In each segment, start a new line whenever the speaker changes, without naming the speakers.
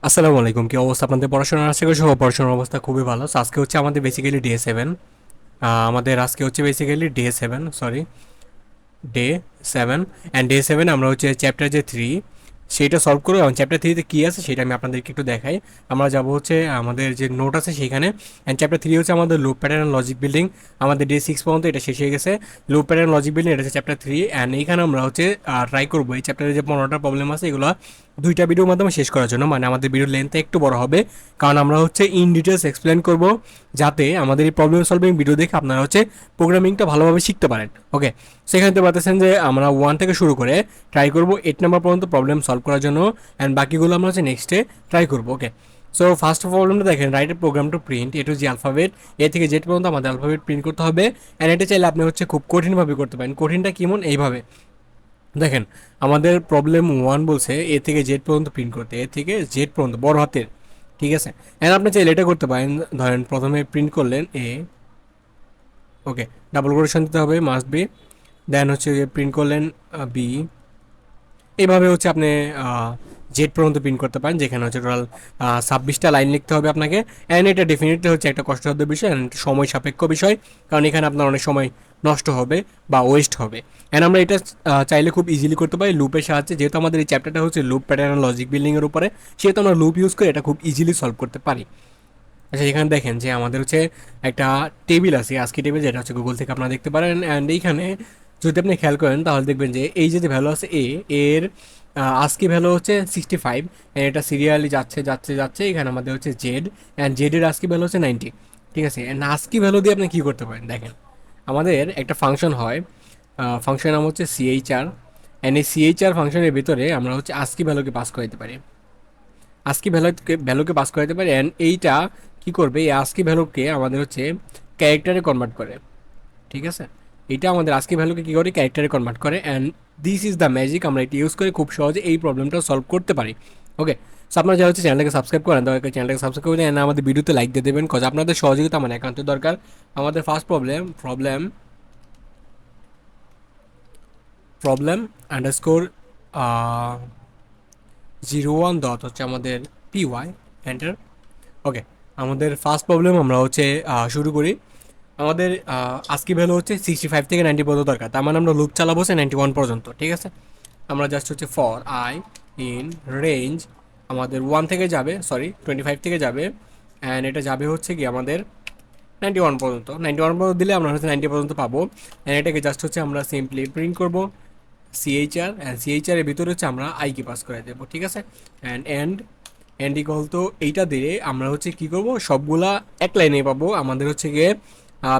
আসসালামু আলাইকুম। কি অবস্থা আপনাদের পড়াশোনার? আশা করি সবার পড়াশোনার অবস্থা খুবই ভালো। So, আজকে হচ্ছে আমাদের বেসিক্যালি ডে 7। আমাদের আজকে হচ্ছে basically day 7, sorry, day 7। And day 7 আমরা হচ্ছে চ্যাপ্টার যে 3 সেইটা সলভ করবো, এবং চ্যাপ্টার 3-তে কী আছে সেটা আমি আপনাদেরকে একটু দেখাই। আমরা যাব হচ্ছে আমাদের যে নোট আছে সেইখানে। অ্যান্ড চ্যাপ্টার 3 হচ্ছে আমাদের লুপ প্যাটার্ন লজিক বিল্ডিং। আমাদের ডে 6 পর্যন্ত এটা শেষ হয়ে গেছে। লুপ প্যাটার্ন লজিক বিল্ডিং এটা হচ্ছে চ্যাপ্টার 3। অ্যান্ড এইখানে আমরা হচ্ছে ট্রাই করবো এই চ্যাপ্টারে যে 15টা প্রবলেম আছে এগুলো দুইটা ভিডিওর মাধ্যমে শেষ করার জন্য। মানে আমাদের ভিডিওর লেন্থটা একটু বড় হবে, কারণ আমরা হচ্ছে ইন ডিটেলস এক্সপ্লেন করব, যাতে আমাদের এই প্রবলেম সলভিং ভিডিও দেখে আপনারা হচ্ছে প্রোগ্রামিংটা ভালোভাবে শিখতে পারেন। ওকে, সেখানে তো পাচ্ছেন যে আমরা 1 থেকে শুরু করে ট্রাই করব 8 নাম্বার পর্যন্ত প্রবলেম সলভ করার জন্য। অ্যান্ড বাকিগুলো আমরা হচ্ছে নেক্সটে ট্রাই করবো। ওকে, সো ফার্স্ট প্রবলেমটা দেখেন, write a program to print A to Z alphabet, A থেকে জেড পর্যন্ত আমাদের অ্যালফাবেট প্রিন্ট করতে হবে। অ্যান্ড এটা চাইলে আপনি হচ্ছে খুব কঠিনভাবে করতে পারেন। কঠিনটা কেমন? এইভাবে দেখেন, আমাদের প্রবলেম 1 বলছে এ থেকে জেড পর্যন্ত প্রিন্ট করতে, এ থেকে জেড পর্যন্ত বড় হাতের। ঠিক আছে, অ্যান্ড আপনি চাইলে এটা করতে পারেন, ধরেন প্রথমে প্রিন্ট করলেন এ, ওকে, ডাবল কোটেশন দিতে হবে, মাস্ট বি। দেন হচ্ছে প্রিন্ট করলেন বি। এইভাবে হচ্ছে আপনি জেড পর্যন্ত প্রিন্ট করতে পারেন, যেখানে হচ্ছে টোটাল 26টা লাইন লিখতে হবে আপনাকে। অ্যান্ড এটা ডেফিনেটলি হচ্ছে একটা কষ্টসাধ্য বিষয়, অ্যান্ড সময় সাপেক্ষ বিষয়, কারণ এখানে আপনার অনেক সময় নষ্ট হবে বা ওয়েস্ট হবে। অ্যান্ড আমরা এটা চাইলে খুব ইজিলি করতে পারি লুপের সাহায্যে। যেহেতু আমাদের এই চ্যাপ্টারটা হচ্ছে লুপ প্যাটার্ন লজিক বিল্ডিংয়ের উপরে, সেহেতু আমরা লুপ ইউজ করে এটা খুব ইজিলি সলভ করতে পারি। আচ্ছা, এখানে দেখেন যে আমাদের হচ্ছে একটা টেবিল আছে, আজকে টেবিল, যেটা হচ্ছে গুগল থেকে আপনারা দেখতে পারেন। অ্যান্ড এইখানে যদি আপনি খেয়াল করেন তাহলে দেখবেন যে এই যে ভ্যালু আছে এর আজকে ভ্যালু হচ্ছে 65। এটা সিরিয়ালি যাচ্ছে যাচ্ছে যাচ্ছে, এখানে আমাদের হচ্ছে জেড, অ্যান্ড জেডের আজকে ভ্যালু হচ্ছে 90। ঠিক আছে, অ্যান্ড আজকে ভ্যালু দিয়ে আপনি কী করতে পারেন দেখেন, আমাদের একটা ফাংশন হয়, ফাংশনের নাম হচ্ছে সিএইচআর। অ্যান্ড এই সিএইচআর ফাংশনের ভিতরে আমরা হচ্ছে আজকে ভ্যালুকে পাস করে দিতে পারি, আজকি ভ্যালুকে পাস করাতে পারি। অ্যান্ড এইটা কি করবে, এই আজকি ভ্যালুকে আমাদের হচ্ছে ক্যারেক্টারে কনভার্ট করে। ঠিক আছে, এটা আমাদের আজকি ভ্যালুকে কী করে, ক্যারেক্টারে কনভার্ট করে। And this is the magic, আমরা এটা ইউজ করে খুব সহজে এই প্রবলেমটা সলভ করতে পারি। ওকে, সো আপনারা যারা হচ্ছে চ্যানেলটাকে সাবস্ক্রাইব করেন, তাদেরকে চ্যানেলটাকে সাবস্ক্রাইব করে দেন, আমাদের ভিডিওতে লাইক দিয়ে দেবেন, কজ আপনাদের সহযোগিতা আমার একান্ত দরকার। আমাদের first problem problem problem underscore 01 dot হচ্ছে আমাদের পিওয়াই এন্টার। ওকে, আমাদের ফার্স্ট প্রবলেম আমরা হচ্ছে শুরু করি। আমাদের আজকে ভ্যালু হচ্ছে 65 থেকে 90 পর্যন্ত দরকার, তার মানে আমরা লুপ চালাবো হচ্ছে 91 পর্যন্ত। ঠিক আছে, আমরা জাস্ট হচ্ছে ফর আই ইন রেঞ্জ, আমাদের 1 থেকে যাবে, সরি 25 থেকে যাবে, অ্যান্ড এটা যাবে হচ্ছে কি আমাদের 91 পর্যন্ত। 91 পর্যন্ত দিলে আমরা হচ্ছে 90 পর্যন্ত পাবো। অ্যান্ড এটাকে জাস্ট হচ্ছে আমরা সিম্পলি প্রিন্ট করবো সিএইচআর, অ্যান্ড সিএইচআর এর ভিতরে হচ্ছে আমরা আইকে পাস করে দেবো। ঠিক আছে, অ্যান্ড ইকুয়াল তো এইটা দিয়ে আমরা হচ্ছে কী করবো, সবগুলা এক লাইনে পাবো। আমাদের হচ্ছে গিয়ে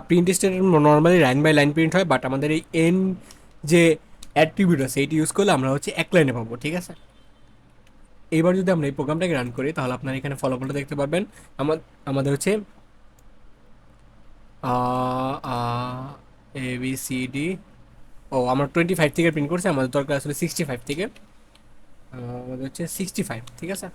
প্রিন্ট স্টেটের normally line by line print হয়, বাট আমাদের এই এন যে অ্যাট্রিবিউট আছে এইটি ইউজ করলে আমরা হচ্ছে এক লাইনে পাবো। ঠিক আছে, এইবার যদি আমরা এই প্রোগ্রামটাকে রান করি তাহলে আপনারা এখানে ফলাফলটা দেখতে পারবেন। আমাদের হচ্ছে এ বি সি ডি, ও আমরা 25 থেকে প্রিন্ট করছি, আমাদের দরকার আসলে 65 থেকে। আমাদের হচ্ছে 65। ঠিক আছে,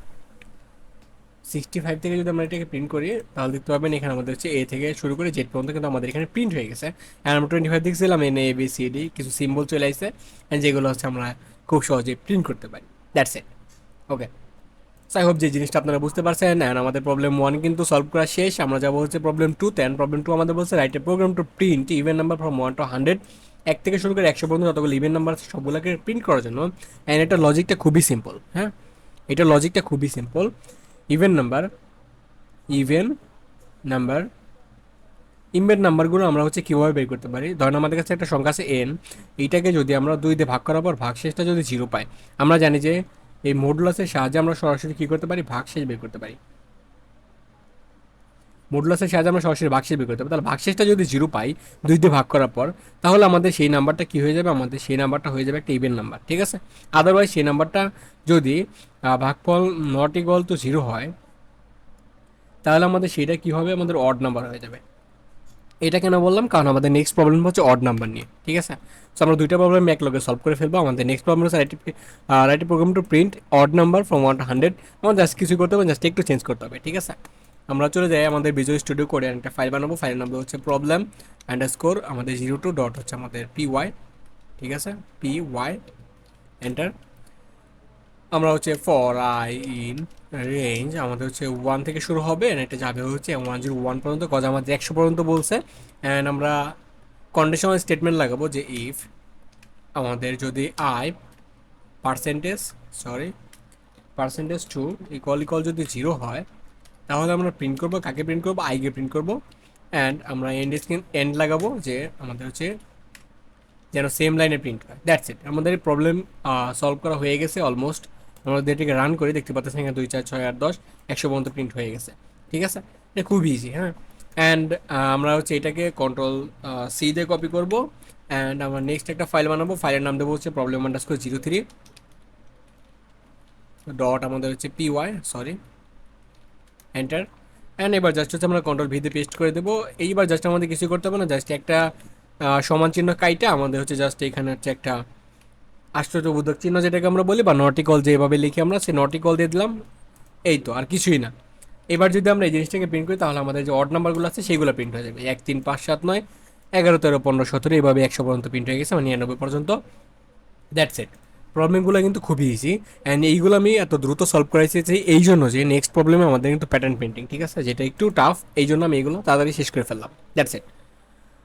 65 থেকে যদি আমরা এটাকে প্রিন্ট করি তাহলে দেখতে পাবেন এখানে আমাদের হচ্ছে এ থেকে শুরু করে জেড পর্যন্ত কিন্তু আমাদের এখানে প্রিন্ট হয়ে গেছে। অ্যান্ড আমরা 25 দেখছিলাম, N A B C D কিছু সিম্বল চলে আসছে, অ্যান্ড যেগুলো হচ্ছে আমরা খুব সহজে প্রিন্ট করতে পারি। That's it. Okay, I hope যে জিনিসটা আপনারা বুঝতে পারছেন। অ্যান্ড আমাদের প্রবলেম 1 কিন্তু সলভ করা শেষ। আমরা যাবো হচ্ছে প্রবলেম 2তে। অ্যান্ড প্রবলেম 2 আমাদের বলছে write a program to print even number from 1 to 100, এক থেকে শুরু করে 100 পর্যন্ত যতগুলো ইভেন নাম্বার আছে সবগুলোকে প্রিন্ট করার জন্য। অ্যান্ড এটা লজিকটা খুবই সিম্পল। হ্যাঁ, এটা লজিকটা খুবই simple. Even number even number even নাম্বারগুলো আমরা হচ্ছে কীভাবে বের করতে পারি, ধরেন আমাদের কাছে একটা সংখ্যা আছে এন, এইটাকে যদি আমরা 2 দিয়ে ভাগ করার পর ভাগশেষটা যদি 0 পাই, আমরা জানি যে এই মডুলাসের সাহায্যে আমরা সরাসরি কী করতে পারি, ভাগশেষ বের করতে পারি। মডুলাসের সাহায্যে আমরা সরাসরি ভাগশেষ বের করতে পারি। তাহলে ভাগশেষটা যদি 0 পাই 2 দিয়ে ভাগ করার পর, তাহলে আমাদের সেই নাম্বারটা কী হয়ে যাবে, আমাদের সেই নাম্বারটা হয়ে যাবে একটা ইভেন নাম্বার। ঠিক আছে, আদারওয়াইজ সেই নাম্বারটা যদি ভাগফল নট ইকুয়াল টু 0 হয়, তাহলে আমাদের সেটা কী হবে, আমাদের অড নাম্বার হয়ে যাবে। এটা কেন বললাম, কারণ আমাদের নেক্সট প্রবলেম হচ্ছে অড নাম্বার নিয়ে। ঠিক আছে, সো আমরা দুইটা প্রবলেম একলগে সলভ করে ফেলবো। আমাদের নেক্সট প্রবলেম হচ্ছে write program to print odd number from 1 to 100। আমার জাস্ট কিছু করতে হবে, জাস্ট একটু চেঞ্জ করতে হবে। ঠিক আছে, আমরা চলে যাই আমাদের ভিজুয়াল স্টুডিও কোডে, একটা ফাইল বানাবো। ফাইলের নাম হচ্ছে প্রবলেম আন্ডারস্কোর আমাদের 02 ডট হচ্ছে আমাদের পি ওয়াই। ঠিক আছে, পি ওয়াই এন্টার। আমরা হচ্ছে ফর আই ইন রেঞ্জ আমাদের হচ্ছে 1 থেকে শুরু হবে and এটা যাবে হচ্ছে 101 পর্যন্ত, কজ আমাদের 100 পর্যন্ত বলছে। অ্যান্ড আমরা কন্ডিশনাল স্টেটমেন্ট লাগাবো যে ইফ আমাদের যদি I percentage sorry percentage two equal equal যদি 0 হয়, তাহলে আমরা প্রিন্ট করবো, কাকে প্রিন্ট করবো, আইকে প্রিন্ট করবো। অ্যান্ড আমরা এন্ড লাগাবো যে আমাদের হচ্ছে যেন সেম লাইনে প্রিন্ট হয়। দ্যাটস ইট, আমাদের প্রবলেম সলভ করা হয়ে গেছে অলমোস্ট। আমরা এটাকে রান করে দেখতে পাচ্ছি এখানে 2 4 6 8 10 100 পর্যন্ত প্রিন্ট হয়ে গেছে। ঠিক আছে, এটা খুব ইজি। হ্যাঁ, অ্যান্ড আমরা হচ্ছে এটাকে কন্ট্রোল সি দিয়ে কপি করবো। অ্যান্ড আমরা নেক্সট একটা ফাইল বানাবো, ফাইলের নাম দেবো হচ্ছে প্রবলেম আন্ডারস্কোর 03 ডট আমাদের হচ্ছে পিওয়াই এন্টার। অ্যান্ড এবার জাস্ট হচ্ছে আমরা কন্ট্রোল ভিতে পেস্ট করে দেবো। এইবার জাস্ট আমাদের কিছু করতে হবে না, জাস্ট একটা সমান চিহ্ন কাইটা আমাদের হচ্ছে জাস্ট এখানে হচ্ছে একটা আশ্চর্যবোধক চিহ্ন যেটাকে আমরা বলি, বা নটিকল যেভাবে লিখি আমরা, সেই নটিকল দিয়ে দিলাম। এই তো, আর কিছুই না। এবার যদি আমরা এই জিনিসটাকে প্রিন্ট করি, তাহলে আমাদের যে অড নাম্বারগুলো আছে সেইগুলো প্রিন্ট হয়ে যাবে। 1 3 5 7 9 11 13 15 17 এইভাবে 100 পর্যন্ত প্রিন্ট হয়ে গেছে, মানে 99 পর্যন্ত। That's it. প্রবলেমগুলো কিন্তু খুবই ইজি, অ্যান্ড এইগুলো আমি এত দ্রুত সলভ করাইছি যে এই জন্য যে নেক্সট প্রবলেমে আমাদের কিন্তু প্যাটার্ন পেন্টিং, ঠিক আছে, যেটা একটু টাফ, এই জন্য আমি এগুলো তাড়াতাড়ি শেষ করে ফেললাম। That's it.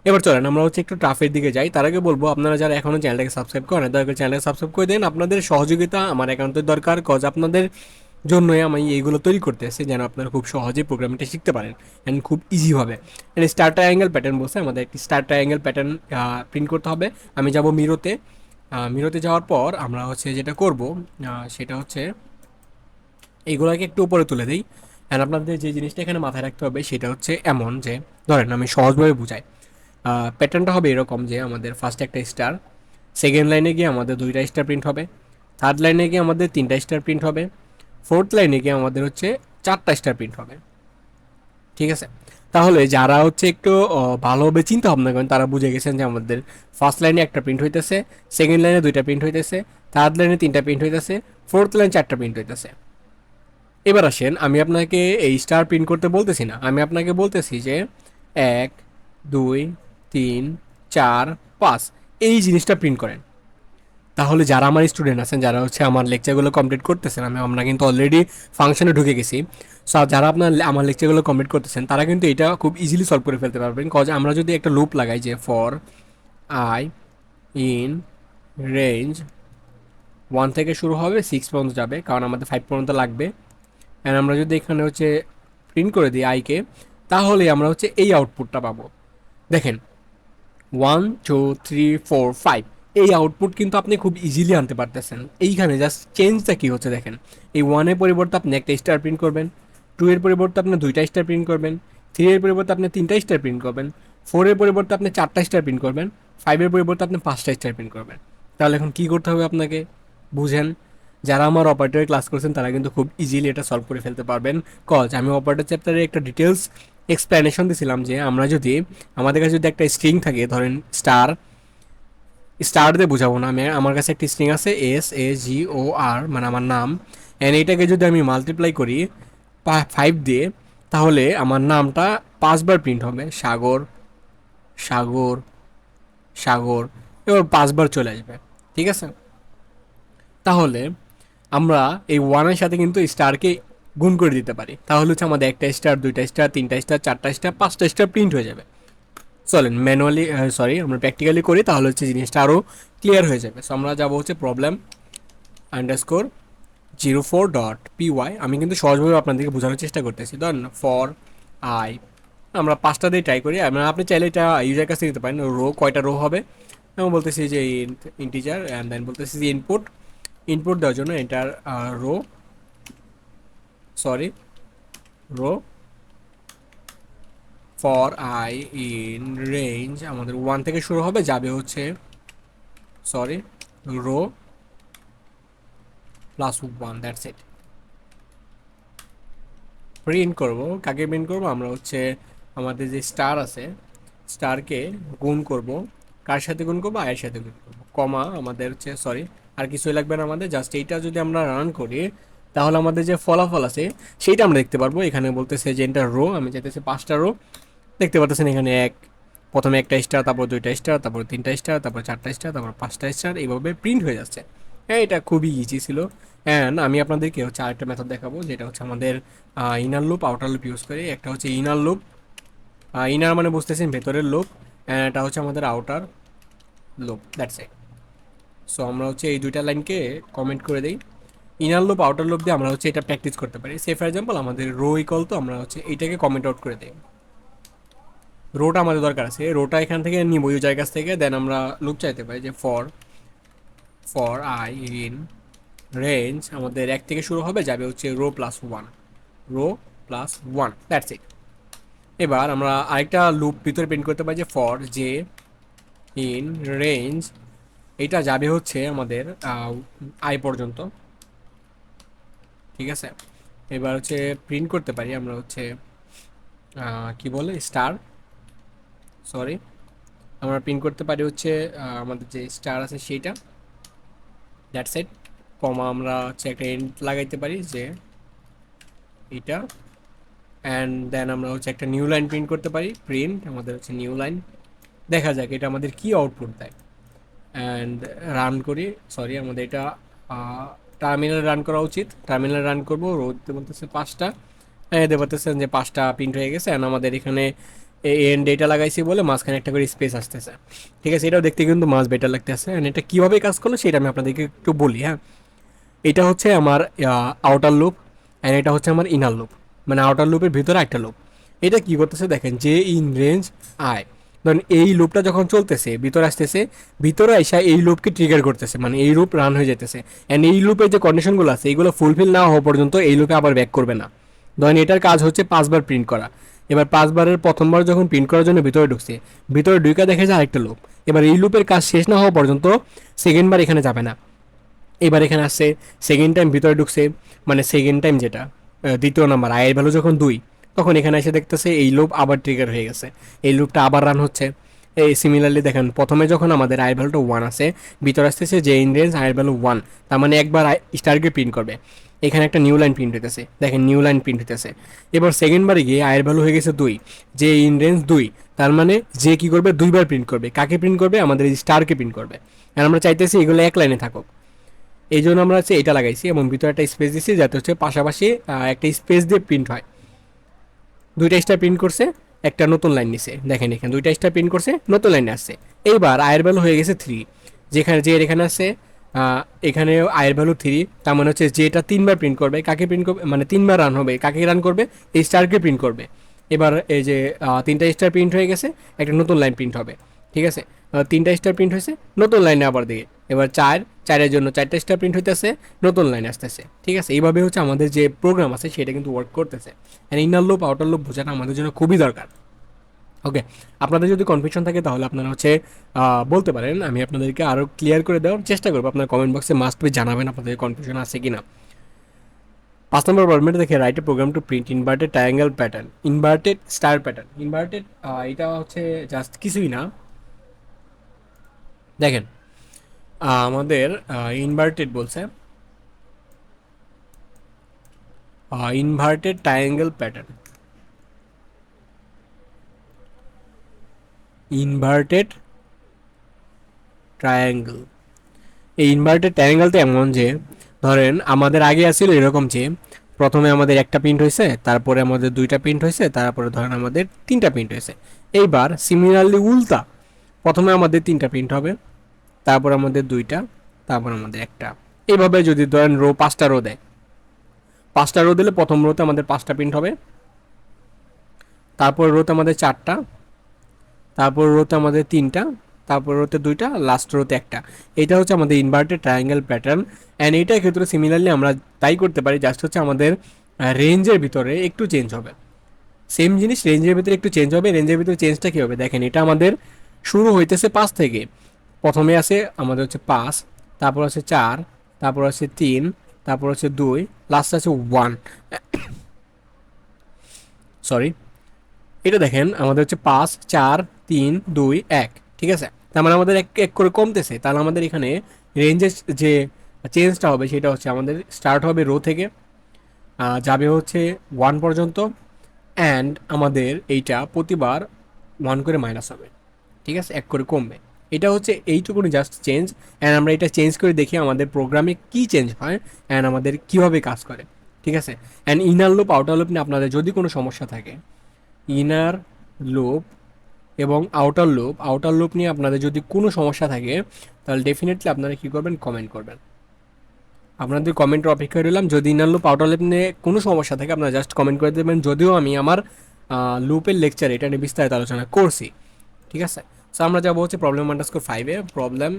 এবার চলেন আমরা হচ্ছে একটু টাফের দিকে যাই। তার আগে বলবো, আপনারা যারা এখনও চ্যানেলটাকে সাবস্ক্রাইব করেন, দয়া করে চ্যানেলটাকে সাবস্ক্রাইব করে দেন। আপনাদের সহযোগিতা আমার একান্তই দরকার, কজ আপনাদের জন্যই আমি এইগুলো তৈরি করতে এসেছি, যেন আপনারা খুব সহজেই প্রোগ্রামিংটা শিখতে পারেন অ্যান্ড খুব ইজিভাবে। অ্যান্ড স্টার ট্রায়াঙ্গেল প্যাটার্ন বলছে, আমাদের একটি স্টার ট্রায়াঙ্গেল প্যাটার্ন প্রিন্ট করতে হবে। আমি যাব মিরোতে। মিরোতে যাওয়ার পর আমরা হচ্ছে যেটা করব সেটা হচ্ছে এইগুলোকে একটু উপরে তুলে দিই। অ্যান্ড আপনাদের যে জিনিসটা এখানে মাথায় রাখতে হবে সেটা হচ্ছে এমন যে, ধরেন আমি সহজভাবে বুঝাই, প্যাটার্নটা হবে এরকম যে আমাদের ফার্স্ট একটা স্টার, সেকেন্ড লাইনে গিয়ে আমাদের 2টা স্টার প্রিন্ট হবে, থার্ড লাইনে গিয়ে আমাদের 3টা স্টার প্রিন্ট হবে, ফোর্থ লাইনে গিয়ে আমাদের হচ্ছে 4টা স্টার প্রিন্ট হবে। ঠিক আছে, তাহলে যারা হচ্ছে একটু ভালোভাবে চিন্তা ভাবনা করেন, তারা বুঝে গেছেন যে আমাদের ফার্স্ট লাইনে একটা প্রিন্ট হইতেছে, সেকেন্ড লাইনে 2টা প্রিন্ট হইতেছে, থার্ড লাইনে 3টা প্রিন্ট হইতেছে, ফোর্থ লাইনে 4টা প্রিন্ট হইতেছে। এবার আসেন, আমি আপনাকে এই স্টার প্রিন্ট করতে বলতেছি না, আমি আপনাকে বলতেছি যে 1 2 3 4 5 এই জিনিসটা প্রিন্ট করেন। তাহলে যারা আমার স্টুডেন্ট আছেন, যারা হচ্ছে আমার লেকচারগুলো কমপ্লিট করতেছেন, আমরা কিন্তু অলরেডি ফাংশনে ঢুকে গেছি। সো যারা আপনার আমার লেকচারগুলো কমপ্লিট করতেছেন, তারা কিন্তু এটা খুব ইজিলি সলভ করে ফেলতে পারবেন। কজ আমরা যদি একটা লুপ লাগাই যে ফর আই ইন রেঞ্জ 1 থেকে শুরু হবে 6 পর্যন্ত যাবে, কারণ আমাদের 5 পর্যন্ত লাগবে। অ্যান্ড আমরা যদি এখানে হচ্ছে প্রিন্ট করে দিই আইকে, তাহলে আমরা হচ্ছে এই আউটপুটটা পাবো। দেখেন 1 2 3 4 5 এই আউটপুট কিন্তু আপনি খুব ইজিলি আনতে পারতেছেন। এইখানে জাস্ট চেঞ্জটা কী হচ্ছে দেখেন, এই 1-এর পরিবর্তে আপনি একটা স্টার প্রিন্ট করবেন, 2-এর পরিবর্তে আপনি 2টা স্টার প্রিন্ট করবেন, 3-এর পরিবর্তে আপনি 3টা স্টার প্রিন্ট করবেন, 4-এর পরিবর্তে আপনি 4টা স্টার প্রিন্ট করবেন, 5-এর পরিবর্তে আপনি 5টা স্টার প্রিন্ট করবেন। তাহলে এখন কী করতে হবে আপনাকে, বুঝেন। যারা আমার অপারেটরে ক্লাস করছেন তারা কিন্তু খুব ইজিলি এটা সলভ করে ফেলতে পারবেন। কজ আমি অপারেটর চ্যাপ্টারে একটা ডিটেলস এক্সপ্লেনেশন দিয়েছিলাম যে আমরা যদি আমাদের কাছে যদি একটা স্ট্রিং থাকে, ধরেন স্টার, স্টার দিয়ে বোঝাবো না আমি, আমার কাছে একটা স্ট্রিং আছে SAGOR, মানে আমার নাম। অ্যান্ড এইটাকে যদি আমি মাল্টিপ্লাই করি 5 দিয়ে, তাহলে আমার নামটা 5বার প্রিন্ট হবে, সাগর সাগর সাগর, এবার 5বার চলে আসবে। ঠিক আছে, তাহলে আমরা এই 1-এর সাথে কিন্তু স্টারকে গুণ করে দিতে পারি, তাহলে হচ্ছে আমাদের একটা স্টার, 2টা স্টার, 3টা স্টার, 4টা স্টার, 5টা স্টার প্রিন্ট হয়ে যাবে। চলেন ম্যানুয়ালি আমরা প্র্যাকটিক্যালি করি, তাহলে হচ্ছে জিনিসটা আরও ক্লিয়ার হয়ে যাবে। সো আমরা যাবো হচ্ছে প্রবলেম আন্ডারস্কোর 04 ডট পিওয়াই। আমি কিন্তু সহজভাবে আপনাদেরকে বোঝানোর চেষ্টা করতেছি। ধরেন ফর আই, আমরা 5টা দিয়ে ট্রাই করি। আপনি চাইলে এটা ইউজার কাছে দিতে পারেন, রো কয়টা রো হবে। আমি বলতেছি যে ইন্টিজার, অ্যান্ড দেন বলতেছি যে ইনপুট, ইনপুট দেওয়ার জন্য enter row sorry row for I in range আমাদের 1 থেকে শুরু হবে, যাবে হচ্ছে রো +1। That's it. প্রিন্ট করব, কাকে প্রিন্ট করব, আমরা হচ্ছে আমাদের যে স্টার আছে, স্টারকে গুণ করব, কার সাথে গুণ করবো, আয়ের সাথে গুণ করবো, কমা আমাদের হচ্ছে আর কিছুই লাগবে না আমাদের। জাস্ট এইটা যদি আমরা রান করি, তাহলে আমাদের যে ফলাফল আছে সেইটা আমরা দেখতে পারবো। এখানে বলতেছে যে এন্টার রো, আমি চাইতেছি 5টা রো। দেখতে পাচ্ছেন এখানে প্রথমে একটা স্টার, তারপর 2টা স্টার, তারপর 3টা স্টার, তারপর 4টা স্টার, তারপর 5টা স্টার, এইভাবে প্রিন্ট হয়ে যাচ্ছে। হ্যাঁ, এটা খুবই ইজি ছিল, অ্যান্ড আমি আপনাদেরকে হচ্ছে আরেকটা মেথড দেখাবো, যেটা হচ্ছে আমাদের inner loop outer loop use করি। একটা হচ্ছে ইনার লুপ, ইনার মানে বুঝতেছেন ভেতরের লুপ, অ্যান্ড এটা হচ্ছে আমাদের outer loop, that's it. So আমরা হচ্ছে এই দুইটা লাইনকে কমেন্ট করে দিই। ইনার লুপ আউটার লুপ দিয়ে আমরা হচ্ছে এটা প্র্যাকটিস করতে পারি। সে ফর এক্সাম্পল আমাদের রো ইকল, তো আমরা হচ্ছে এইটাকে কমেন্ট আউট করে দিই। রোটা আমাদের দরকার আছে, রোটা এখান থেকে নিব ইউজার কাছ থেকে, দেন আমরা লুপ চাইতে পারি যে for for I in range আমাদের এক থেকে শুরু হবে, যাবে হচ্ছে row plus one, row plus one, that's it. এবার আমরা আরেকটা লুপ ভিতরে প্রিন্ট করতে পারি যে ফর জে ইন রেঞ্জ, এটা যাবে হচ্ছে আমাদের আই পর্যন্ত, ঠিক আছে। এবার হচ্ছে প্রিন্ট করতে পারি আমরা হচ্ছে কি বলে স্টার, সরি, আমরা প্রিন্ট করতে পারি হচ্ছে আমাদের যে স্টার আছে সেইটা, দ্যাটস ইট। কমা আমরা হচ্ছে একটা এন্ড লাগাইতে পারি যে এটা, অ্যান্ড দেন আমরা হচ্ছে একটা নিউ লাইন প্রিন্ট করতে পারি, প্রিন্ট আমাদের হচ্ছে নিউ লাইন। দেখা যাক এটা আমাদের কি আউটপুট দেয়, অ্যান্ড রান করি। সরি, আমাদের এটা টার্মিনাল রান করা উচিত, টার্মিনাল রান করবো। রোদ বলতেছে 5টা, এদের বলতেছেন যে 5টা প্রিন্ট হয়ে গেছে, অ্যান্ড আমাদের এখানে এন্ড ডেটা লাগাইছি বলে মাঝখানে একটা করে স্পেস আসতেছে, ঠিক আছে। এটাও দেখতে কিন্তু মাছ বেটার লাগতেছে, অ্যান্ড এটা কীভাবে কাজ করলো সেটা আমি আপনাদেরকে একটু বলি, হ্যাঁ। এটা হচ্ছে আমার আউটার লুপ, অ্যান্ড এটা হচ্ছে আমার ইনার লুপ, মানে আউটার লুপের ভিতরে একটা লুপ। এটা কি করতেছে দেখেন, যে ইন রেঞ্জ আয়, ধরেন এই লুপটা যখন চলতেছে ভিতরে আসতেছে, ভিতরে আসা এই লুপকে ট্রিগার করতেছে, মানে এই লুপ রান হয়ে যেতেছে, অ্যান্ড এই লুপের যে কন্ডিশনগুলো আছে এইগুলো ফুলফিল না হওয়া পর্যন্ত এই লুপে আবার ব্যাক করবে না। ধরেন এটার কাজ হচ্ছে 5বার প্রিন্ট করা। এবার 5বারের প্রথমবার যখন প্রিন্ট করার জন্য ভিতরে ঢুকছে, ভিতরে ঢুকে দেখে যে আরেকটা লুপ, এবার এই লুপের কাজ শেষ না হওয়া পর্যন্ত সেকেন্ডবার এখানে যাবে না। এবার এখানে আসছে সেকেন্ড টাইম ভিতরে ঢুকছে, মানে সেকেন্ড টাইম যেটা দ্বিতীয় নাম্বার আয়ের ভ্যালু যখন 2, তখন এখানে এসে দেখতেছে এই লুপ আবার ট্রিগার হয়ে গেছে, এই লুপটা আবার রান হচ্ছে। এই সিমিলারলি দেখেন প্রথমে যখন আমাদের আয়ের ভ্যালুটা 1 আছে, ভিতরে আসতেছে যে ইন রেঞ্জ আয়ের ভ্যালু 1, তার মানে একবার স্টারকে প্রিন্ট করবে, এখানে একটা নিউ লাইন প্রিন্ট হইতেছে, দেখেন নিউ লাইন প্রিন্ট হইতেছে। এবার সেকেন্ড বারে গিয়ে আয়ের ভ্যালু হয়ে গেছে 2, যে ইন রেঞ্জ 2, তার মানে যে কি করবে 2বার প্রিন্ট করবে, কাকে প্রিন্ট করবে, আমাদের এই স্টারকে প্রিন্ট করবে। আর আমরা চাইতেছি এগুলো এক লাইনে থাকুক, এই জন্য আমরা হচ্ছে এটা লাগাইছি এবং ভিতরে একটা স্পেস দিচ্ছি যাতে হচ্ছে পাশাপাশি একটা স্পেস দিয়ে প্রিন্ট হয়। দুইটা স্টার প্রিন্ট করছে, একটা নতুন লাইন নিছে, দেখেন এখানে দুইটা স্টার প্রিন্ট করছে, নতুন লাইনে আসছে। এইবার আয়ের ভ্যালু হয়ে গেছে 3, যেখানে যে এখানে আছে এখানে আয়ের ভ্যালু 3, তার মানে হচ্ছে যে এটা 3বার প্রিন্ট করবে, কাকে প্রিন্ট করবে, মানে 3বার রান হবে, কাকে রান করবে, এই স্টারকে প্রিন্ট করবে। এবার এই যে 3টা স্টার প্রিন্ট হয়ে গেছে, একটা নতুন লাইন প্রিন্ট হবে, ঠিক আছে। 3টা স্টার প্রিন্ট হয়েছে, নতুন লাইনে আবার দিকে, এবার 4 জন্য 4টা স্টার প্রিন্ট হইতেছে, নতুন লাইন আসতেছে, ঠিক আছে। এইভাবে হচ্ছে আমাদের যে প্রোগ্রাম আছে সেটা কিন্তু ওয়ার্ক করতেছে। And inner loop outer loop বোঝাটা আমাদের জন্য খুবই দরকার। ওকে, আপনাদের যদি কনফিউশন থাকে তাহলে আপনারা হচ্ছে বলতে পারেন, আমি আপনাদেরকে আরও ক্লিয়ার করে দেওয়ার চেষ্টা করবো। আপনার কমেন্ট বক্সে মাস্ট বি জানাবেন আপনাদের কনফিউশন আছে কি না। 5 নম্বর ফরম্যাটে দেখে write a program to print inverted triangle pattern, inverted star pattern. Inverted এটা হচ্ছে জাস্ট কিছুই না, দেখেন আমাদের ইনভার্টেড বলছে, inverted triangle pattern, inverted triangle. এই ইনভার্টেড ট্রায়াঙ্গেলটা এমন যে ধরেন আমাদের আগে আসছিল এরকম যে প্রথমে আমাদের একটা প্রিন্ট হয়েছে, তারপরে আমাদের 2টা প্রিন্ট হয়েছে, তারপরে ধরেন আমাদের 3টা প্রিন্ট হয়েছে। এইবার সিমিলারলি উল্টা, প্রথমে আমাদের 3টা প্রিন্ট হবে, তারপর আমাদের 2টা, তারপর আমাদের একটা। এইভাবে যদি ধরেন রো 5টা রো দেয়, 5টা রো দিলে প্রথম রোতে আমাদের 5টা প্রিন্ট হবে, তারপর রোতে আমাদের 4টা, তারপর রোতে আমাদের 3টা, তারপর রোতে 2টা, লাস্ট রোতে একটা। এটা হচ্ছে আমাদের ইনভার্টেড ট্রায়াঙ্গেল প্যাটার্ন। অ্যান্ড এইটার ক্ষেত্রে সিমিলারলি আমরা তাই করতে পারি, জাস্ট হচ্ছে আমাদের রেঞ্জের ভিতরে একটু চেঞ্জ হবে। সেম জিনিস রেঞ্জের ভিতরে একটু চেঞ্জ হবে। রেঞ্জের ভিতরে চেঞ্জটা কী হবে দেখেন, এটা আমাদের শুরু হইতেছে 5 থেকে, প্রথমে আছে আমাদের হচ্ছে 5, তারপর আছে 4, তারপর আছে 3, তারপর আছে 2, লাস্ট আছে 1, সরি। এটা দেখেন আমাদের হচ্ছে 5, 4, 3, 2, 1, ঠিক আছে। তার মানে আমাদের এক এক করে কমতেছে, তাহলে আমাদের এখানে রেঞ্জের যে চেঞ্জটা হবে সেটা হচ্ছে আমাদের স্টার্ট হবে রো থেকে, যাবে হচ্ছে 1 পর্যন্ত, অ্যান্ড আমাদের এইটা প্রতিবার 1 করে মাইনাস হবে, ঠিক আছে, এক করে কমবে। এটা হচ্ছে এইটুকুনি জাস্ট চেঞ্জ, অ্যান্ড আমরা এটা চেঞ্জ করে দেখি আমাদের প্রোগ্রামে কী চেঞ্জ হয় অ্যান্ড আমাদের কীভাবে কাজ করে, ঠিক আছে। And inner loop outer loop নিয়ে আপনাদের যদি কোনো সমস্যা থাকে, ইনার লুপ এবং আউটার লুপ নিয়ে আপনাদের যদি কোনো সমস্যা থাকে, তাহলে ডেফিনেটলি আপনারা কী করবেন, কমেন্ট করবেন। আপনাদের কমেন্টের অপেক্ষায় রইলাম। যদি ইনার লুপ আউটার লুপ নিয়ে কোনো সমস্যা থাকে আপনারা জাস্ট কমেন্ট করে দেবেন, যদিও আমি আমার লুপের লেকচার এটা নিয়ে বিস্তারিত আলোচনা করছি, ঠিক আছে। সো আমরা যাবো হচ্ছে প্রবলেম আন্ডারস্কোর 5-এ, প্রবলেম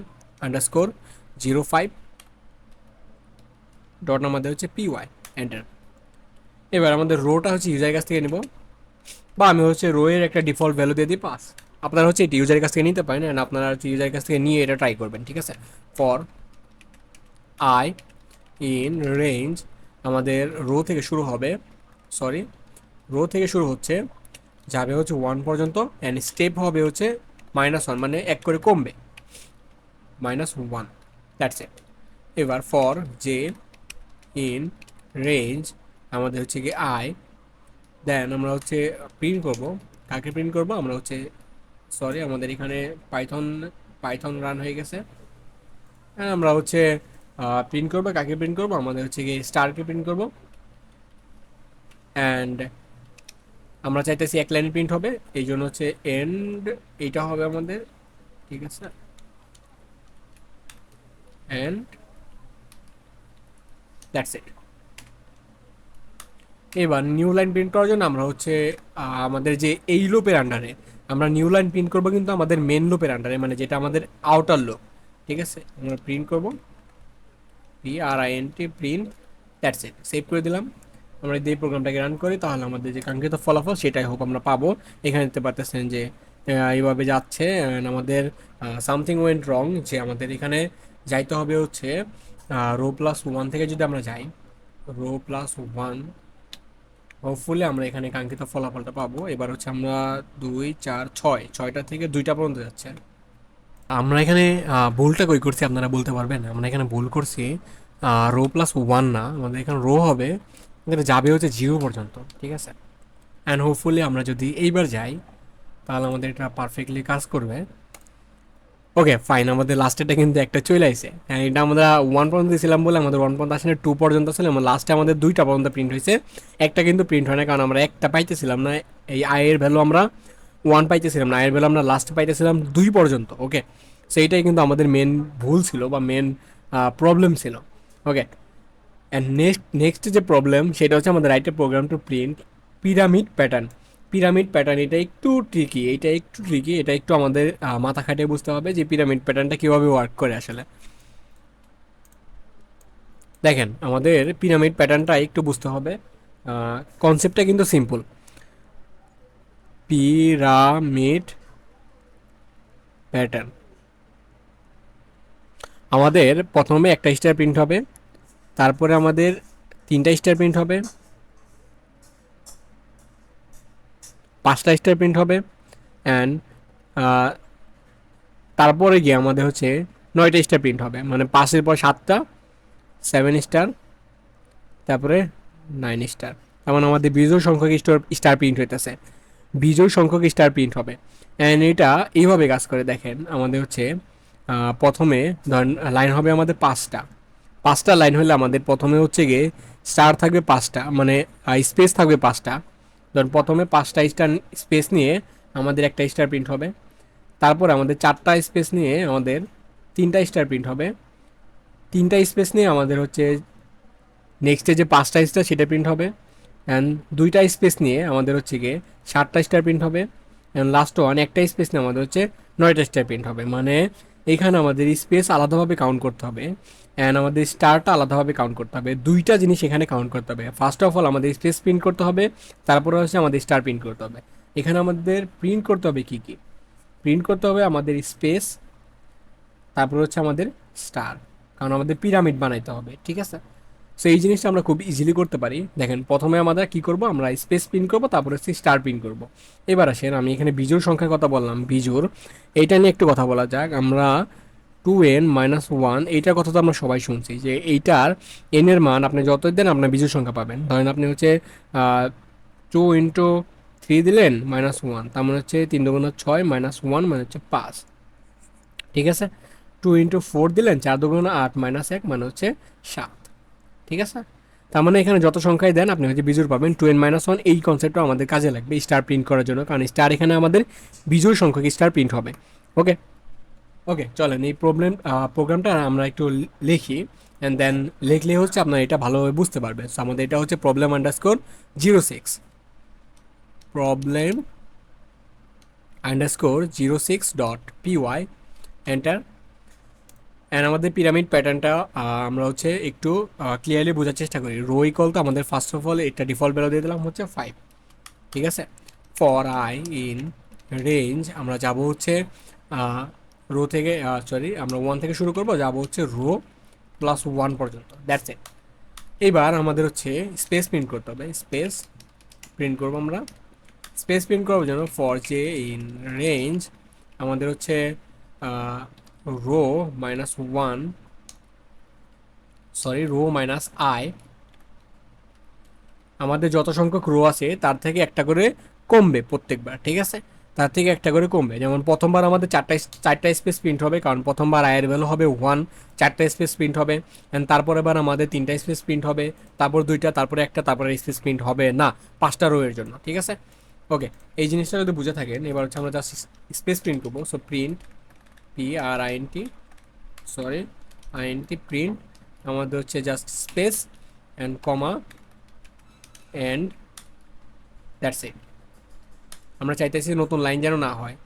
আন্ডারস্কোর 05 ডট আমাদের হচ্ছে PY এন্টার। এবার আমাদের রোটা হচ্ছে ইউজারের কাছ থেকে নেব, বা আমি হচ্ছে রোয়ের একটা ডিফল্ট ভ্যালু দিয়ে দিই 5। আপনারা হচ্ছে এটি ইউজারের কাছ থেকে নিতে পারেন, অ্যান্ড আপনারা হচ্ছে ইউজারের কাছ থেকে নিয়ে এটা ট্রাই করবেন, ঠিক আছে। ফর আই ইন রেঞ্জ আমাদের রো থেকে শুরু হবে, সরি রো থেকে শুরু হচ্ছে, যাবে হচ্ছে 1 পর্যন্ত, অ্যান্ড স্টেপ হবে হচ্ছে -1, মানে এক করে কমবে, -1, দ্যাটস ইট। এবার ফর জে ইন রেঞ্জ আমাদের হচ্ছে কি আই, দেন আমরা হচ্ছে প্রিন্ট করব, কাকে প্রিন্ট করব, আমরা হচ্ছে সরি আমাদের এখানে পাইথন পাইথন রান হয়ে গেছে, হ্যাঁ আমরা হচ্ছে প্রিন্ট করবো, কাকে প্রিন্ট করবো, আমাদের হচ্ছে কি স্টারকে প্রিন্ট করব, অ্যান্ড আমরা চাইতেছি এক লাইনে প্রিন্ট হবে, এই জন্য হচ্ছে এন্ড এইটা হবে আমাদের, ঠিক আছে, অ্যান্ড দ্যাটস ইট। এবার নিউ লাইন প্রিন্ট করার জন্য আমরা হচ্ছে আমাদের যে এই লুপের আন্ডারে আমরা নিউ লাইন প্রিন্ট করবো, কিন্তু আমাদের মেন লুপের আন্ডারে, মানে যেটা আমাদের আউটার লুপ, ঠিক আছে, আমরা প্রিন্ট করবো PRINT print, that's it. Save করে দিলাম। আমরা যদি এই প্রোগ্রামটাকে রান করি তাহলে আমাদের যে কাঙ্ক্ষিত ফলাফল সেটাই হোক আমরা পাবো। এখানে দেখতে পারতেছেন যে এইভাবে যাচ্ছে, and আমাদের সামথিং ওয়েন্ট রং, যে আমাদের এখানে যাইতে হবে হচ্ছে ρ+1 থেকে যদি আমরা যাই ρ+1, হোপফুলি আমরা এখানে কাঙ্ক্ষিত ফলাফলটা পাবো। এবার হচ্ছে আমরা 2 4 6 6টা থেকে 2টা পর্যন্ত যাচ্ছে। আমরা এখানে ভুলটা কই করছি আপনারা বলতে পারবেন? আমরা এখানে ভুল করছি, ρ+1 না, আমাদের এখানে রো হবে, এখানে যাবে হচ্ছে 0 পর্যন্ত, ঠিক আছে। অ্যান্ড হোপফুলি আমরা যদি এইবার যাই তাহলে আমাদের এটা পারফেক্টলি কাজ করবে। ওকে ফাইন, আমাদের লাস্টেরটা কিন্তু একটা চলে আসে, হ্যাঁ এটা আমরা 1 পর্যন্ত দিয়েছিলাম বলে আমাদের 1 পর্যন্ত আসলে 2 পর্যন্ত ছিল, এবং লাস্টে আমাদের 2টা পর্যন্ত প্রিন্ট হয়েছে, একটা কিন্তু প্রিন্ট হয় না, কারণ আমরা একটা পাইতেছিলাম না, এই আয়ের ভ্যালু আমরা 1 পাইতেছিলাম না, আয়ের ভ্যালু আমরা লাস্টে পাইতেছিলাম 2 পর্যন্ত। ওকে, সেইটাই কিন্তু আমাদের মেন ভুল ছিল বা মেন প্রবলেম ছিল। ওকে, অ্যান্ড নেক্সট যে প্রবলেম সেটা হচ্ছে আমাদের write a program to print pyramid pattern. Pyramid pattern এটা একটু ট্রিকি, এটা একটু আমাদের মাথা খাটিয়ে বুঝতে হবে যে পিরামিড প্যাটার্নটা কীভাবে ওয়ার্ক করে আসলে। দেখেন আমাদের পিরামিড প্যাটার্নটা একটু বুঝতে হবে, কনসেপ্টটা কিন্তু সিম্পল। পিরামিড প্যাটার্ন আমাদের প্রথমে একটা স্টার প্রিন্ট হবে, তারপরে আমাদের 3টা স্টার প্রিন্ট হবে, 5টা স্টার প্রিন্ট হবে, অ্যান্ড তারপরে গিয়ে আমাদের হচ্ছে 9টা স্টার প্রিন্ট হবে, মানে 5-এর পর 7টা, 7 স্টার, তারপরে 9 স্টার। তেমন আমাদের বিজোড় সংখ্যক স্টার প্রিন্ট হইতেছে, বিজোড় সংখ্যক স্টার প্রিন্ট হবে। অ্যান্ড এটা এইভাবে কাজ করে, দেখেন আমাদের হচ্ছে প্রথমে ধরেন লাইন হবে আমাদের 5টা লাইন হলে আমাদের প্রথমে হচ্ছে গিয়ে স্টার থাকবে 5টা, মানে স্পেস থাকবে 5টা। ধরেন প্রথমে 5টা স্টার স্পেস নিয়ে আমাদের একটা স্টার প্রিন্ট হবে, তারপর আমাদের 4টা স্পেস নিয়ে আমাদের 3টা স্টার প্রিন্ট হবে, 3টা স্পেস নিয়ে আমাদের হচ্ছে নেক্সটে যে 5টা স্টার সেটা প্রিন্ট হবে, অ্যান্ড 2টা স্পেস নিয়ে আমাদের হচ্ছে গিয়ে 7টা স্টার প্রিন্ট হবে, অ্যান্ড লাস্ট ওয়ান একটা স্পেস নিয়ে আমাদের হচ্ছে 9টা স্টার প্রিন্ট হবে। মানে এখানে আমাদের স্পেস আলাদাভাবে কাউন্ট করতে হবে, অ্যান্ড আমাদের স্টারটা আলাদাভাবে কাউন্ট করতে হবে, 2টা জিনিস এখানে কাউন্ট করতে হবে। ফার্স্ট অফ অল আমাদের স্পেস প্রিন্ট করতে হবে, তারপরে হচ্ছে আমাদের স্টার প্রিন্ট করতে হবে। এখানে আমাদের প্রিন্ট করতে হবে কী কী, প্রিন্ট করতে হবে আমাদের স্পেস, তারপর হচ্ছে আমাদের স্টার, কারণ আমাদের পিরামিড বানাইতে হবে, ঠিক আছে। সো এই জিনিসটা আমরা খুব ইজিলি করতে পারি। দেখেন প্রথমে আমরা কি করব, আমরা স্পেস প্রিন্ট করব, তারপর হচ্ছে স্টার প্রিন্ট করব। এবার আসেন আমি এখানে বিজোড় সংখ্যার কথা বললাম, বিজোড় এইটা নিয়ে একটু কথা বলা যাক। আমরা 2n-1 এইটার কথা তো আমরা সবাই শুনছি, যে এইটার n এর মান আপনি যতই দেন আপনার বিজোড় সংখ্যা পাবেন। ধরেন আপনি হচ্ছে 2 × 3 দিলেন -1, তার মানে হচ্ছে 3 × 6 -1 মানে হচ্ছে 5। ঠিক আছে, 2 × 4 দিলেন, 4 × 2 = 8 -1 মানে হচ্ছে 7। ঠিক আছে, তার মানে এখানে যত সংখ্যায় দেন আপনি হচ্ছে বিজোড় পাবেন। 2n-1 এই কনসেপ্টটা আমাদের কাজে লাগবে স্টার প্রিন্ট করার জন্য, কারণ স্টার এখানে আমাদের বিজোড় সংখ্যক স্টার প্রিন্ট হবে। ওকে, ওকে, চলেন এই প্রোগ্রামটা আমরা একটু লিখি, অ্যান্ড দেন লিখলে হচ্ছে আপনার এটা ভালোভাবে বুঝতে পারবেন। সো আমাদের এটা হচ্ছে problem_06, problem_06.py, এন্টার। অ্যান্ড আমাদের পিরামিড প্যাটার্নটা আমরা হচ্ছে একটু ক্লিয়ারলি বোঝার চেষ্টা করি। রো ইকুয়াল তো আমাদের ফার্স্ট অফ অল এটা ডিফল্ট ভ্যালু দিয়ে দিলাম হচ্ছে 5। ঠিক আছে, ফর আই ইন রেঞ্জ আমরা যাব হচ্ছে রো থেকে, সরি আমরা 1 থেকে শুরু করব, যাব হচ্ছে রো +1 পর্যন্ত, দ্যাটস ইট। এইবার আমাদের হচ্ছে স্পেস প্রিন্ট করতে হবে। স্পেস প্রিন্ট করবো আমরা। স্পেস প্রিন্ট করার জন্য ফর জে ইন রেঞ্জ আমাদের হচ্ছে রো -1, সরি রো -i, আমাদের যত সংখ্যক রো আছে তার থেকে একটা করে কমবে প্রত্যেকবার। ঠিক আছে, তার থেকে একটা করে কমবে। যেমন প্রথমবার আমাদের চারটা স্পেস প্রিন্ট হবে, কারণ প্রথমবার আয়ের ভ্যালু হবে 1, 4টা স্পেস প্রিন্ট হবে। অ্যান্ড তারপরে বার আমাদের 3টা স্পেস প্রিন্ট হবে, তারপর 2টা, তারপরে একটা, তারপরে স্পেস প্রিন্ট হবে না 5টা রো এর জন্য। ঠিক আছে, ওকে, এই জিনিসটা যদি বুঝে থাকেন, এবার হচ্ছে আমরা জাস্ট স্পেস প্রিন্ট করবো। So print PRINT, sorry INT, print আমাদের হচ্ছে just space and comma and that's it. আমরা চাইতেছি নতুন লাইন যেন না হয়।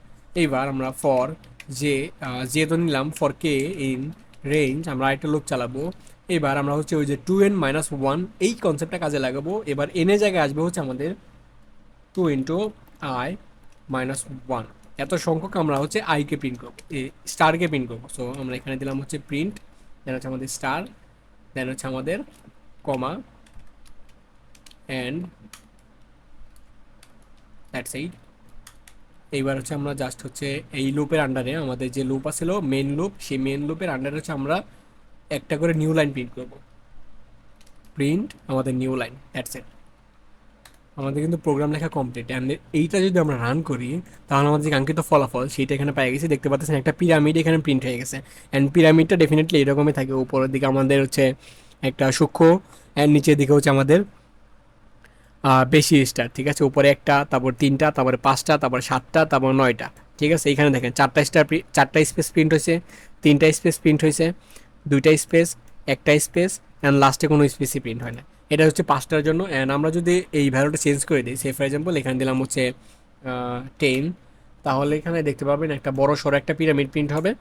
এইবার আমরা ফর যে তো নিলাম, ফর কে ইন রেঞ্জ আমরা একটা লুপ চালাবো। এবার আমরা হচ্ছে ওই যে 2n-1 এই কনসেপ্টটা কাজে লাগাবো। এবার এন এর জায়গায় আসবে হচ্ছে আমাদের 2 × i-1, এত সংখ্যক আমরা হচ্ছে আইকে প্রিন্ট করবো, স্টারকে প্রিন্ট করবো। সো আমরা এখানে দিলাম হচ্ছে প্রিন্ট, দেন হচ্ছে আমাদের স্টার, দেন হচ্ছে আমাদের কমা অ্যান্ড দ্যাটস ইট। এইবার হচ্ছে আমরা জাস্ট হচ্ছে এই লুপের আন্ডারে আমাদের যে লুপ আছিল মেন লুপ, সেই মেন লুপের আন্ডারে হচ্ছে আমরা একটা করে নিউ লাইন প্রিন্ট করব। প্রিন্ট আমাদের নিউ লাইন, দ্যাটস ইট। আমাদের কিন্তু প্রোগ্রাম লেখা কমপ্লিট। অ্যান্ড এইটা যদি আমরা রান করি তাহলে আমাদের যে কাঙ্ক্ষিত ফলাফল সেইটা এখানে পেয়ে গেছি। দেখতে পাচ্ছেন একটা পিরামিড এখানে প্রিন্ট হয়ে গেছে। অ্যান্ড পিরামিডটা ডেফিনেটলি এরকমই থাকে, উপরের দিকে আমাদের হচ্ছে একটা সূক্ষ্ম, অ্যান্ড নিচের দিকে হচ্ছে আমাদের বেশি স্টার। ঠিক আছে, উপরে একটা, তারপর 3টা, তারপরে 5টা, তারপর 7টা, তারপর 9টা। ঠিক আছে, এখানে দেখেন 4টা স্টার, 4টা স্পেস প্রিন্ট হয়েছে, 3টা স্পেস প্রিন্ট হয়েছে, 2টা স্পেস, একটা স্পেস, অ্যান্ড লাস্টে কোনো স্পেসই প্রিন্ট হয় না। এটা হচ্ছে 5টার জন্য। অ্যান্ড আমরা যদি এই ভ্যালুটা চেঞ্জ করে দিই, সে ফর এক্সাম্পল এখানে দিলাম হচ্ছে 10, তাহলে এখানে দেখতে পাবেন একটা বড় সড়ো একটা পিরামিড প্রিন্ট হবে।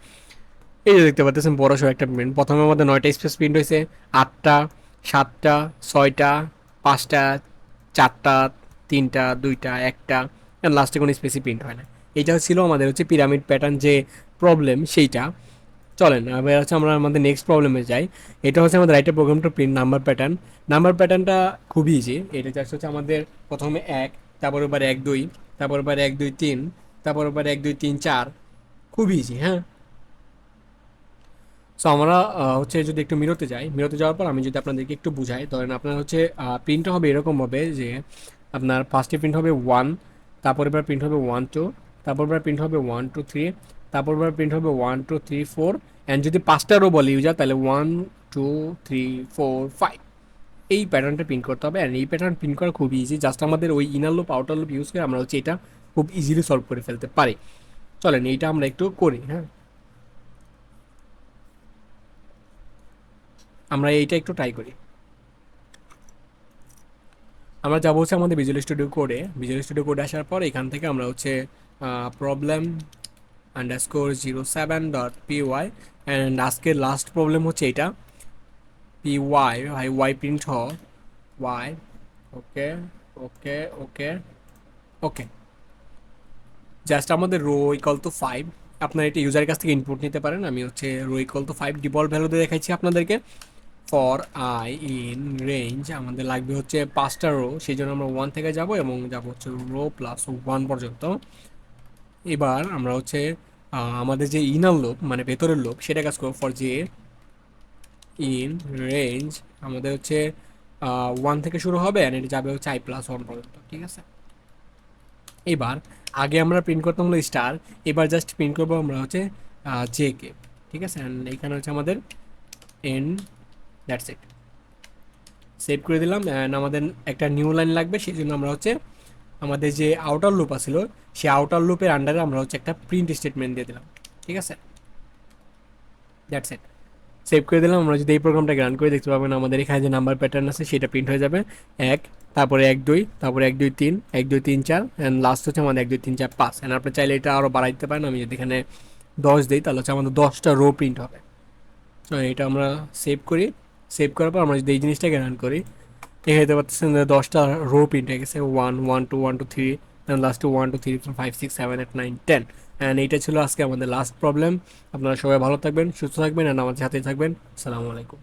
এই যে দেখতে পাচ্ছেন বড় সড়ো একটা প্রিন্ট। প্রথমে আমাদের 9টা স্পেস প্রিন্ট হয়েছে, 8টা, 7টা, 6টা, 5টা, 4টা, 3টা, 2টা, একটা, লাস্টে কোনো স্পেসি প্রিন্ট হয় না। এইটা ছিল আমাদের হচ্ছে পিরামিড প্যাটার্ন যে প্রবলেম সেইটা। চলেন এবার হচ্ছে আমরা আমাদের নেক্সট প্রবলেমে যাই। এটা হচ্ছে আমাদের write a program to print number pattern. Number প্যাটার্নটা খুবই ইজি। এটা জাস্ট হচ্ছে আমাদের প্রথমে 1, তারপর এবার 1 2, তারপর এবার 1 2 3, তারপর এবার 1 2 3 4, খুবই ইজি। হ্যাঁ, সো আমরা হচ্ছে যদি একটু মিরোতে যাই, মিরোতে যাওয়ার পর আমি যদি আপনাদেরকে একটু বুঝাই, ধরেন আপনার হচ্ছে প্রিন্টটা হবে এরকমভাবে যে আপনার ফার্স্টে প্রিন্ট হবে 1, তারপর এবার প্রিন্ট হবে 1 2, তারপর এবার প্রিন্ট হবে 1 2 3, তারপর এবার প্রিন্ট হবে 1 2 3 4, অ্যান্ড যদি 5টা রো বলে ইউজার তাহলে 1 2 3 4 5, এই প্যাটার্নটা প্রিন্ট করতে হবে। অ্যান্ড এই প্যাটার্ন প্রিন্ট করা খুব ইজি, জাস্ট আমাদের ওই inner loop outer loop use করে আমরা হচ্ছে এটা খুব ইজিলি সলভ করে ফেলতে পারি। চলেন এইটা আমরা একটু করি। হ্যাঁ, আমরা এইটা একটু ট্রাই করি। আমরা যাবো হচ্ছে আমাদের ভিজুয়াল স্টুডিও কোডে। ভিজুয়াল স্টুডিও কোডে আসার পর এখান থেকে আমরা হচ্ছে problem_07.py, অ্যান্ড আজকের লাস্ট প্রবলেম হচ্ছে এটা py, ভাই ওয়াই প্রিন্ট হ ওয়াই। ওকে, ওকে, ওকে, ওকে, জাস্ট আমাদের রো ইকুয়াল টু 5। আপনার এটা ইউজারের কাছ থেকে ইনপুট নিতে পারেন। আমি হচ্ছে row equal to 5 default value দিয়ে দেখাচ্ছি আপনাদেরকে। ফর আই ইন রেঞ্জ আমাদের লাগবে হচ্ছে 5টা রো, সেই জন্য আমরা 1 থেকে যাব এবং যাব হচ্ছে রো +1 পর্যন্ত। এবার আমরা হচ্ছে আমাদের যে ইনার লুপ মানে ভেতরের লুপ সেটা কাজ করবো। ফর যে ইন রেঞ্জ আমাদের হচ্ছে 1 থেকে শুরু হবে অ্যান্ড এটা যাবে হচ্ছে i+1 পর্যন্ত। ঠিক আছে, এবার আগে আমরা প্রিন্ট করতাম হলো স্টার, এবার জাস্ট প্রিন্ট করবো আমরা হচ্ছে জে কে, ঠিক আছে। অ্যান্ড এইখানে হচ্ছে আমাদের এন্ড, দ্যাটস ইট। সেভ করে দিলাম। অ্যান্ড আমাদের একটা নিউ লাইন লাগবে, সেই জন্য আমরা হচ্ছে আমাদের যে আউটার লুপ আছিল সেই আউটার লুপের আন্ডারে আমরা হচ্ছে একটা প্রিন্ট স্টেটমেন্ট দিয়ে দিলাম, ঠিক আছে। দ্যাটস ইট, সেভ করে দিলাম। আমরা যদি এই প্রোগ্রামটাকে রান করে দেখতে পাবেন আমাদের এখানে যে নাম্বার প্যাটার্ন আছে সেটা প্রিন্ট হয়ে যাবে, 1, তারপরে 1 2, তারপরে 1 2 3, 1 2 3 4, অ্যান্ড লাস্ট হচ্ছে আমাদের 1 2 3 4 5। অ্যান্ড আপনি চাইলে এটা আরও বাড়াই দিতে পারেন। আমি যদি এখানে 10 দিই তাহলে হচ্ছে আমাদের 10টা রো প্রিন্ট হবে। তো এটা আমরা সেভ করি। সেভ করার পর আমরা যদি এই জিনিসটাকে রান করি, এখানে দেখতে পাচ্ছেন যে 10টা রো প্রিন্ট হয়ে গেছে, 1 1 2 1 2 3, অ্যান্ড লাস্ট 1 2 3 4 5 6 7 8 9 10। অ্যান্ড এইটা ছিল আজকে আমাদের লাস্ট প্রবলেম। আপনারা সবাই ভালো থাকবেন, সুস্থ থাকবেন, অ্যান্ড আমাদের সাথেই থাকবেন। আসসালামু আলাইকুম।